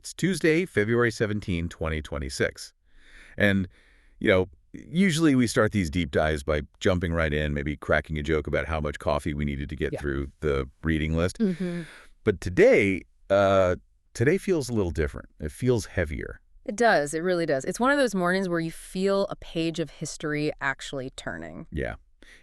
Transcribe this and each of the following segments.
It's Tuesday, February 17, 2026. And, usually we start these deep dives by jumping right in, maybe cracking a joke about how much coffee we needed to get through the reading list. But today feels a little different. It feels heavier. It does. It really does. It's one of those mornings where you feel a page of history actually turning. Yeah.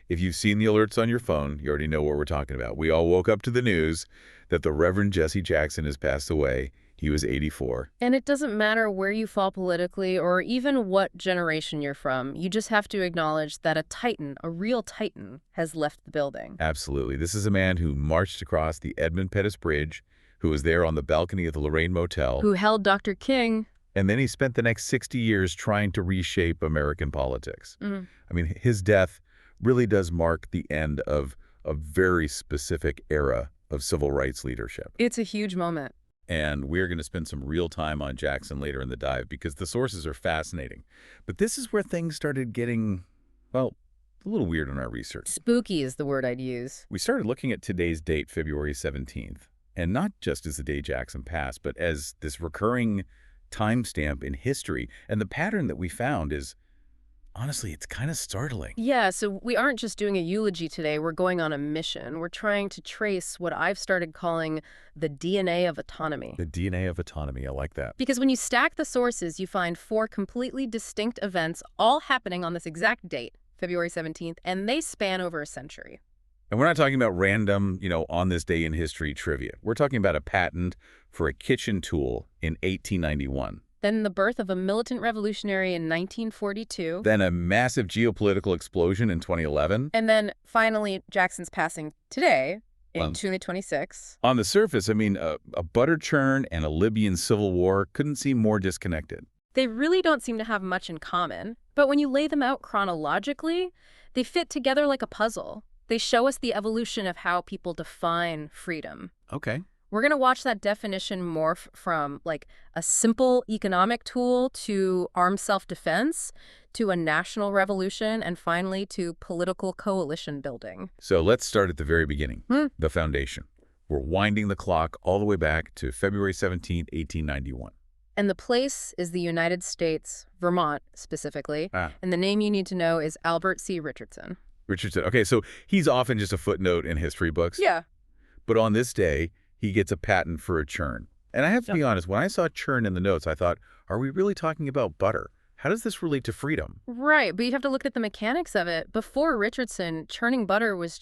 If you've seen the alerts on your phone, you already know what we're talking about. We all woke up to the news that the Reverend Jesse Jackson has passed away. He was 84. And it doesn't matter where you fall politically or even what generation you're from. You just have to acknowledge that a titan, a real titan, has left the building. Absolutely. This is a man who marched across the Edmund Pettus Bridge, who was there on the balcony of the Lorraine Motel. Who held Dr. King. And then he spent the next 60 years trying to reshape American politics. I mean, his death really does mark the end of a very specific era of civil rights leadership. It's a huge moment. And we're going to spend some real time on Jackson later in the dive because the sources are fascinating. But this is where things started getting, well, a little weird in our research. Spooky is the word I'd use. We started looking at today's date, February 17th, and not just as the day Jackson passed, but as this recurring timestamp in history. And the pattern that we found is, honestly, it's kind of startling. Yeah, so we aren't just doing a eulogy today. We're going on a mission. We're trying to trace what I've started calling the DNA of autonomy. The DNA of autonomy. I like that. Because when you stack the sources, you find 4 completely distinct events all happening on this exact date, February 17th, and they span over a century. And we're not talking about random, on this day in history trivia. We're talking about a patent for a kitchen tool in 1891. Then the birth of a militant revolutionary in 1942. Then a massive geopolitical explosion in 2011. And then finally Jackson's passing today in 2026. On the surface, a butter churn and a Libyan civil war couldn't seem more disconnected. They really don't seem to have much in common. But when you lay them out chronologically, they fit together like a puzzle. They show us the evolution of how people define freedom. Okay. We're going to watch that definition morph from like a simple economic tool to armed self-defense to a national revolution and finally to political coalition building. So let's start at the very beginning, the foundation. We're winding the clock all the way back to February 17, 1891. And the place is the United States, Vermont specifically. And the name you need to know is Albert C. Richardson. Richardson. Okay, so he's often just a footnote in history books. Yeah. But on this day, he gets a patent for a churn. And I have to be honest, when I saw churn in the notes, I thought, are we really talking about butter? How does this relate to freedom? Right, but you have to look at the mechanics of it. Before Richardson, churning butter was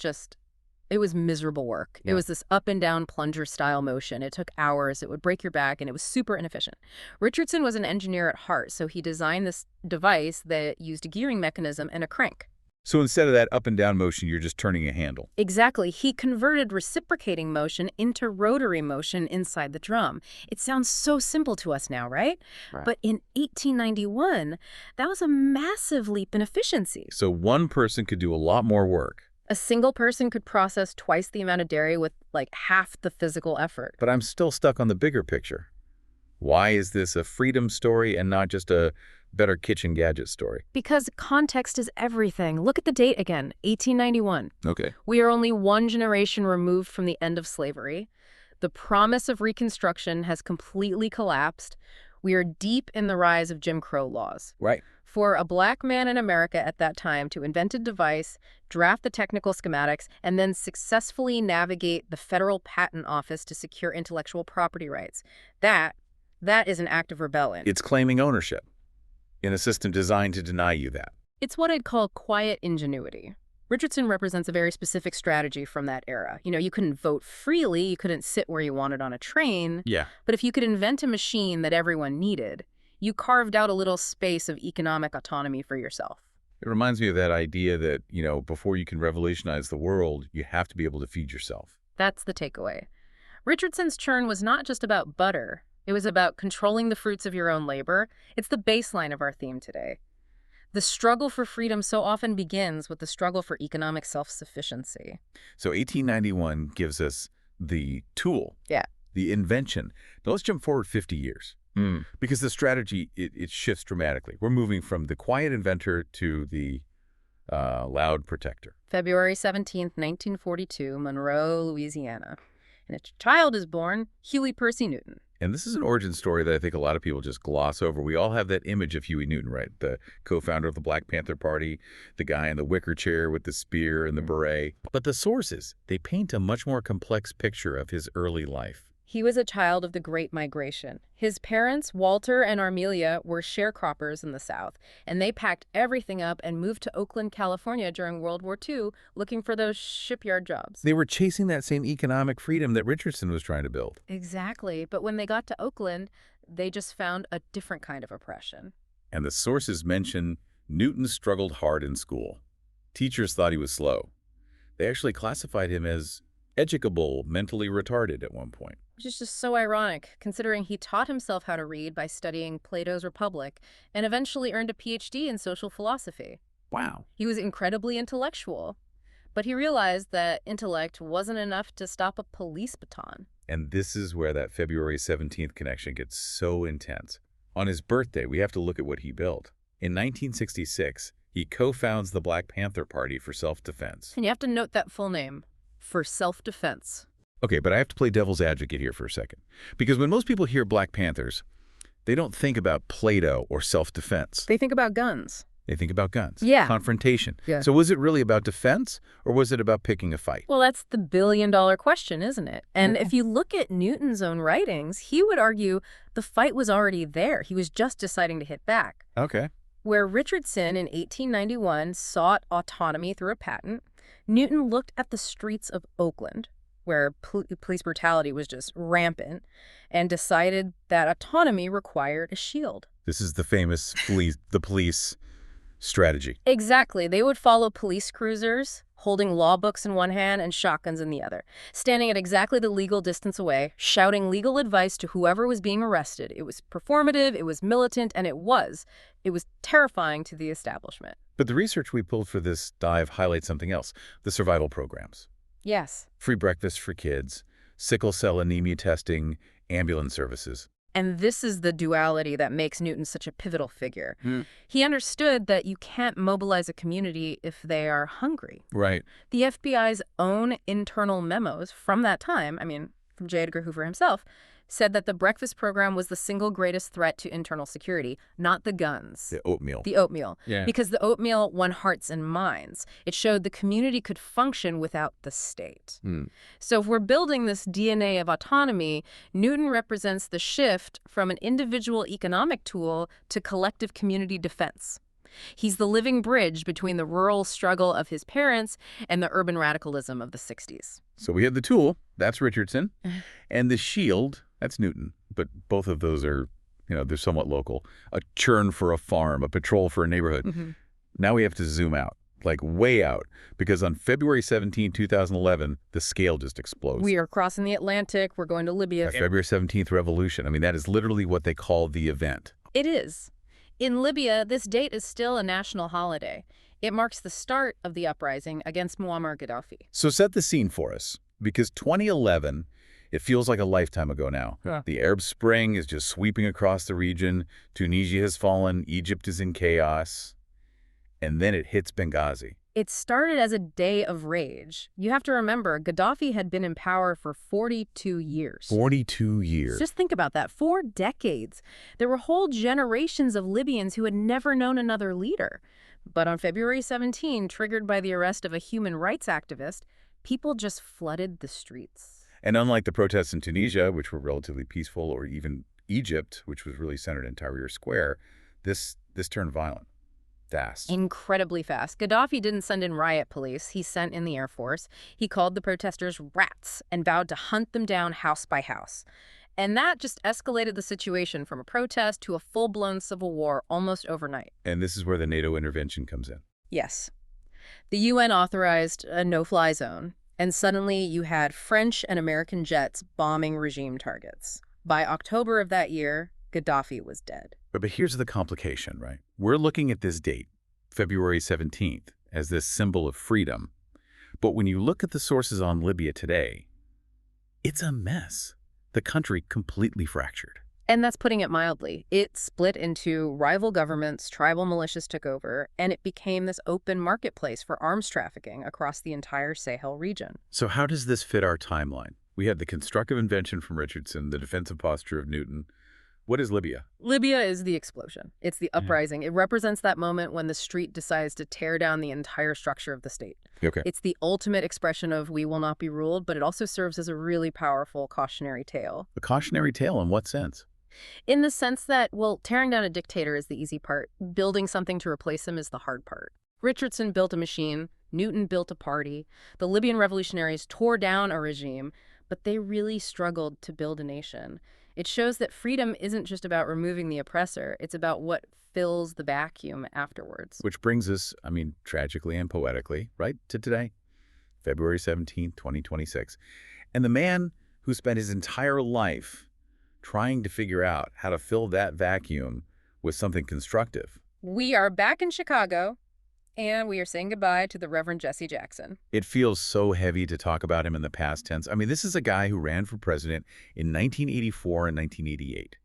it was miserable work. Yeah. It was this up and down plunger style motion. It took hours. It would break your back, and it was super inefficient. Richardson was an engineer at heart, so he designed this device that used a gearing mechanism and a crank. So instead of that up and down motion, you're just turning a handle. Exactly. He converted reciprocating motion into rotary motion inside the drum. It sounds so simple to us now, right? But in 1891, that was a massive leap in efficiency. So one person could do a lot more work. A single person could process twice the amount of dairy with like half the physical effort. But I'm still stuck on the bigger picture. Why is this a freedom story and not just a better kitchen gadget story? Because context is everything. Look at the date again, 1891. Okay. We are only one generation removed from the end of slavery. The promise of Reconstruction has completely collapsed. We are deep in the rise of Jim Crow laws. Right. For a black man in America at that time to invent a device, draft the technical schematics, and then successfully navigate the federal patent office to secure intellectual property rights, that is an act of rebellion. It's claiming ownership in a system designed to deny you that. It's what I'd call quiet ingenuity. Richardson represents a very specific strategy from that era. You couldn't vote freely, you couldn't sit where you wanted on a train. Yeah. But if you could invent a machine that everyone needed, you carved out a little space of economic autonomy for yourself. It reminds me of that idea that, before you can revolutionize the world, you have to be able to feed yourself. That's the takeaway. Richardson's churn was not just about butter. It was about controlling the fruits of your own labor. It's the baseline of our theme today. The struggle for freedom so often begins with the struggle for economic self-sufficiency. So 1891 gives us the tool, yeah, the invention. Now let's jump forward 50 years. Because the strategy, it shifts dramatically. We're moving from the quiet inventor to the loud protector. February 17th, 1942, Monroe, Louisiana. And a child is born, Huey Percy Newton. And this is an origin story that I think a lot of people just gloss over. We all have that image of Huey Newton, right? The co-founder of the Black Panther Party, the guy in the wicker chair with the spear and the beret. But the sources, they paint a much more complex picture of his early life. He was a child of the Great Migration. His parents, Walter and Armelia, were sharecroppers in the South, and they packed everything up and moved to Oakland, California during World War II, looking for those shipyard jobs. They were chasing that same economic freedom that Richardson was trying to build. Exactly, but when they got to Oakland, they just found a different kind of oppression. And the sources mention Newton struggled hard in school. Teachers thought he was slow. They actually classified him as educable, mentally retarded at one point. Which is just so ironic, considering he taught himself how to read by studying Plato's Republic and eventually earned a PhD in social philosophy. Wow. He was incredibly intellectual, but he realized that intellect wasn't enough to stop a police baton. And this is where that February 17th connection gets so intense. On his birthday, we have to look at what he built. In 1966, he co-founds the Black Panther Party for self-defense. And you have to note that full name, for self-defense. Okay, but I have to play devil's advocate here for a second. Because when most people hear Black Panthers, they don't think about Plato or self-defense. They think about guns. They think about guns. Yeah. Confrontation. Yeah. So was it really about defense, or was it about picking a fight? Well, that's the billion-dollar question, isn't it? And if you look at Newton's own writings, he would argue the fight was already there. He was just deciding to hit back. Okay. Where Richardson in 1891 sought autonomy through a patent, Newton looked at the streets of Oakland, where police brutality was just rampant, and decided that autonomy required a shield. This is the famous police strategy. Exactly. They would follow police cruisers, holding law books in one hand and shotguns in the other, standing at exactly the legal distance away, shouting legal advice to whoever was being arrested. It was performative, it was militant, and it was terrifying to the establishment. But the research we pulled for this dive highlights something else, the survival programs. Yes. Free breakfast for kids, sickle cell anemia testing, ambulance services. And this is the duality that makes Newton such a pivotal figure. He understood that you can't mobilize a community if they are hungry. Right. The FBI's own internal memos from that time, from J. Edgar Hoover himself, said that the breakfast program was the single greatest threat to internal security, not the guns. The oatmeal. The oatmeal. Yeah. Because the oatmeal won hearts and minds. It showed the community could function without the state. So if we're building this DNA of autonomy, Newton represents the shift from an individual economic tool to collective community defense. He's the living bridge between the rural struggle of his parents and the urban radicalism of the 60s. So we have the tool, that's Richardson, and the shield, that's Newton. But both of those are, they're somewhat local. A churn for a farm, a patrol for a neighborhood. Now we have to zoom out, like way out, because on February 17, 2011, the scale just explodes. We are crossing the Atlantic. We're going to Libya. The February 17th revolution. That is literally what they call the event. It is. In Libya, this date is still a national holiday. It marks the start of the uprising against Muammar Gaddafi. So set the scene for us, because 2011, it feels like a lifetime ago now. Yeah. The Arab Spring is just sweeping across the region. Tunisia has fallen. Egypt is in chaos. And then it hits Benghazi. It started as a day of rage. You have to remember, Gaddafi had been in power for 42 years. 42 years. Just think about that. 4 decades. There were whole generations of Libyans who had never known another leader. But on February 17, triggered by the arrest of a human rights activist, people just flooded the streets. And unlike the protests in Tunisia, which were relatively peaceful, or even Egypt, which was really centered in Tahrir Square, this turned violent. Fast. Incredibly fast. Gaddafi didn't send in riot police. He sent in the Air Force. He called the protesters rats and vowed to hunt them down house by house. And that just escalated the situation from a protest to a full-blown civil war almost overnight. And this is where the NATO intervention comes in. Yes. The UN authorized a no-fly zone, and suddenly you had French and American jets bombing regime targets. By October of that year, Gaddafi was dead. But here's the complication, right? We're looking at this date, February 17th, as this symbol of freedom. But when you look at the sources on Libya today, it's a mess. The country completely fractured. And that's putting it mildly. It split into rival governments, tribal militias took over, and it became this open marketplace for arms trafficking across the entire Sahel region. So how does this fit our timeline? We had the constructive invention from Richardson, the defensive posture of Newton. What is Libya? Libya is the explosion. It's the uprising. It represents that moment when the street decides to tear down the entire structure of the state. Okay. It's the ultimate expression of we will not be ruled, but it also serves as a really powerful cautionary tale. A cautionary tale in what sense? In the sense that, well, tearing down a dictator is the easy part. Building something to replace him is the hard part. Richardson built a machine. Newton built a party. The Libyan revolutionaries tore down a regime, but they really struggled to build a nation. It shows that freedom isn't just about removing the oppressor. It's about what fills the vacuum afterwards. Which brings us, I mean, tragically and poetically, right, to today, February 17th, 2026. And the man who spent his entire life trying to figure out how to fill that vacuum with something constructive. We are back in Chicago, and we are saying goodbye to the Reverend Jesse Jackson. It feels so heavy to talk about him in the past tense. I mean, this is a guy who ran for president in 1984 and 1988.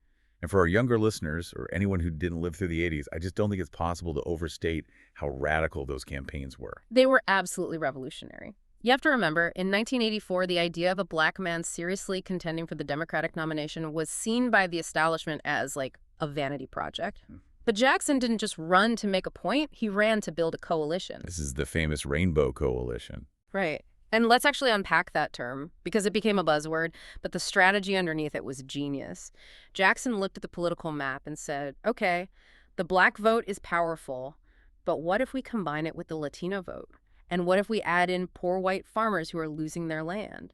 And for our younger listeners, or anyone who didn't live through the 80s, I just don't think it's possible to overstate how radical those campaigns were. They were absolutely revolutionary. You have to remember, in 1984, the idea of a black man seriously contending for the Democratic nomination was seen by the establishment as, like, a vanity project. But Jackson didn't just run to make a point, he ran to build a coalition. This is the famous Rainbow Coalition. Right. And let's actually unpack that term, because it became a buzzword, but the strategy underneath it was genius. Jackson looked at the political map and said, okay, the black vote is powerful, but what if we combine it with the Latino vote? And what if we add in poor white farmers who are losing their land?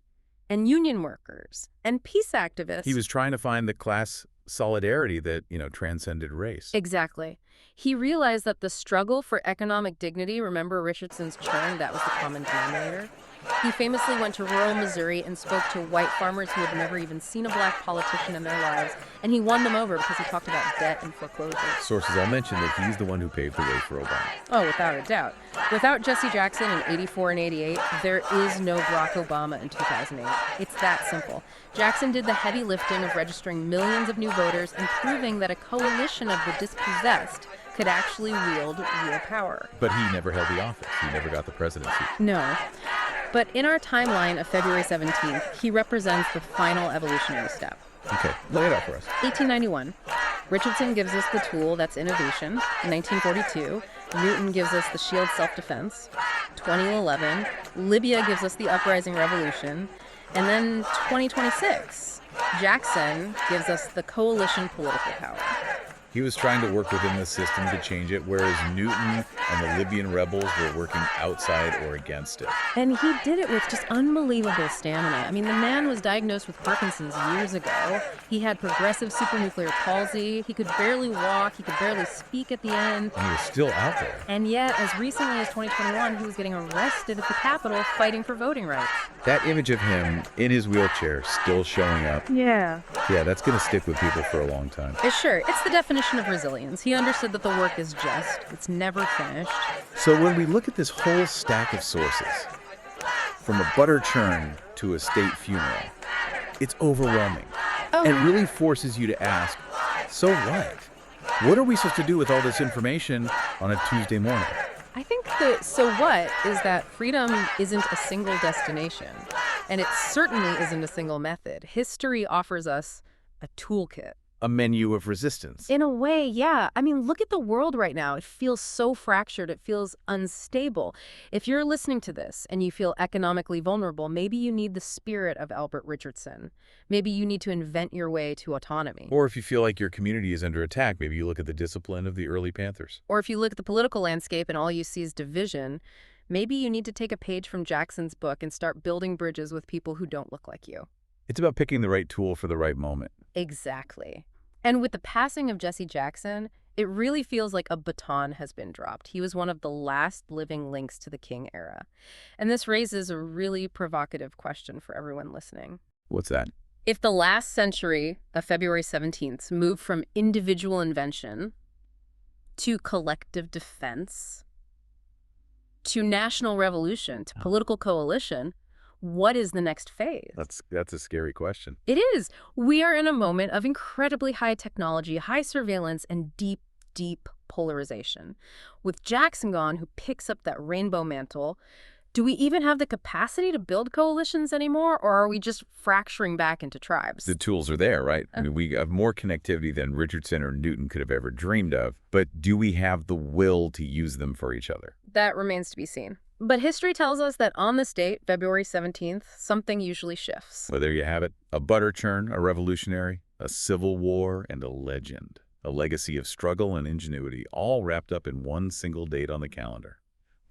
And union workers? And peace activists? He was trying to find the class solidarity that, transcended race. Exactly. He realized that the struggle for economic dignity, remember Richardson's Churns, that was the common denominator? He famously went to rural Missouri and spoke to white farmers who had never even seen a black politician in their lives, and he won them over because he talked about debt and foreclosure. Sources all mention that he's the one who paved the way for Obama. Oh, without a doubt. Without Jesse Jackson in 84 and 88, there is no Barack Obama in 2008. It's that simple. Jackson did the heavy lifting of registering millions of new voters and proving that a coalition of the dispossessed could actually wield real power. But he never held the office. He never got the presidency. No. But in our timeline of February 17th, he represents the final evolutionary step. Okay, lay it out for us. 1891. Richardson gives us the tool that's innovation. 1942. Newton gives us the shield self-defense. 2011. Libya gives us the uprising revolution. And then 2026. Jackson gives us the coalition political power. He was trying to work within the system to change it, whereas Newton and the Libyan rebels were working outside or against it. And he did it with just unbelievable stamina. I mean, the man was diagnosed with Parkinson's years ago. He had progressive supranuclear palsy. He could barely walk. He could barely speak at the end. And he was still out there. And yet, as recently as 2021, he was getting arrested at the Capitol fighting for voting rights. That image of him in his wheelchair still showing up. Yeah, that's going to stick with people for a long time. Sure. It's the definition of resilience. He understood that the work is just. It's never finished. So when we look at this whole stack of sources, from a butter churn to a state funeral, it's overwhelming. Oh. And really forces you to ask, so what? What are we supposed to do with all this information on a Tuesday morning? I think the so what is that freedom isn't a single destination, and it certainly isn't a single method. History offers us a toolkit. A menu of resistance. In a way, yeah. I mean, look at the world right now. It feels so fractured. It feels unstable. If you're listening to this and you feel economically vulnerable, maybe you need the spirit of Albert Richardson. Maybe you need to invent your way to autonomy. Or if you feel like your community is under attack, maybe you look at the discipline of the early Panthers. Or if you look at the political landscape and all you see is division, maybe you need to take a page from Jackson's book and start building bridges with people who don't look like you. It's about picking the right tool for the right moment. Exactly. And with the passing of Jesse Jackson, it really feels like a baton has been dropped. He was one of the last living links to the King era. And this raises a really provocative question for everyone listening. What's that? If the last century of February 17th moved from individual invention to collective defense to national revolution to political coalition, what is the next phase? That's a scary question. It is. We are in a moment of incredibly high technology, high surveillance, and deep, deep polarization. With Jackson gone, who picks up that rainbow mantle, Do we even have the capacity to build coalitions anymore, or are we just fracturing back into tribes? The tools are there, right? I mean, we have more connectivity than Richardson or Newton could have ever dreamed of, but do we have the will to use them for each other? That remains to be seen. But history tells us that on this date, February 17th, something usually shifts. Well, there you have it. A butter churn, a revolutionary, a civil war, and a legend. A legacy of struggle and ingenuity, all wrapped up in one single date on the calendar.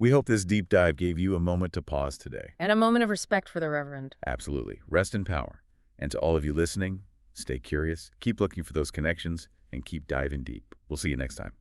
We hope this deep dive gave you a moment to pause today. And a moment of respect for the Reverend. Absolutely. Rest in power. And to all of you listening, stay curious, keep looking for those connections, and keep diving deep. We'll see you next time.